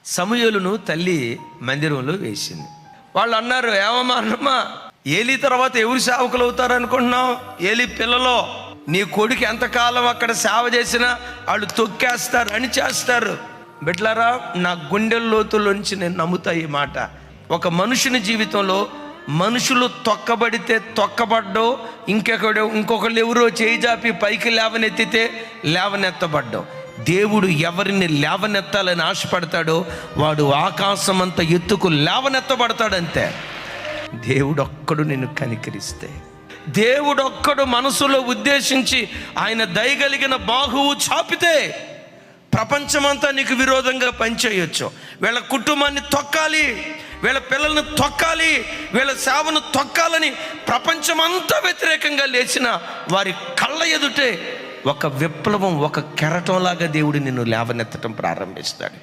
సమూయేలును తల్లి మందిరంలో వేసింది. వాళ్ళు అన్నారు, ఏమమ్మా అన్నమ్మా, ఏలీ తర్వాత ఎవరు సేవకులు అవుతారు అనుకుంటున్నావు? ఏలీ పిల్లలో నీ కొడుకు ఎంతకాలం అక్కడ సేవ చేసినా వాళ్ళు తొక్కేస్తారు, అని చేస్తారు. బిడ్డలారా, నా గుండె లోతులోంచి నేను నమ్ముతా ఈ మాట. ఒక మనుషుని జీవితంలో మనుషులు తొక్కబడితే తొక్కబడ్డం, ఇంకొకళ్ళు ఎవరో చేయి జాపి పైకి లేవనెత్తితే లేవనెత్తబడ్డం. దేవుడు ఎవరిని లేవనెత్తాలని ఆశపడతాడో వాడు ఆకాశం అంత ఎత్తుకు లేవనెత్తబడతాడంతే. దేవుడొక్కడు నిన్ను కనికరిస్తే, దేవుడొక్కడు మనసులో ఉద్దేశించి ఆయన దయగలిగిన బాహువు చాపితే ప్రపంచమంతా నీకు విరోధంగా పనిచేయొచ్చు. వీళ్ళ కుటుంబాన్ని తొక్కాలి, వీళ్ళ పిల్లల్ని తొక్కాలి, వీళ్ళ సేవను తొక్కాలని ప్రపంచమంతా వ్యతిరేకంగా లేచిన వారి కళ్ళ ఎదుటే ఒక విప్లవం, ఒక కెరటంలాగా దేవుడు నిన్ను లేవనెత్తడం ప్రారంభిస్తాడు.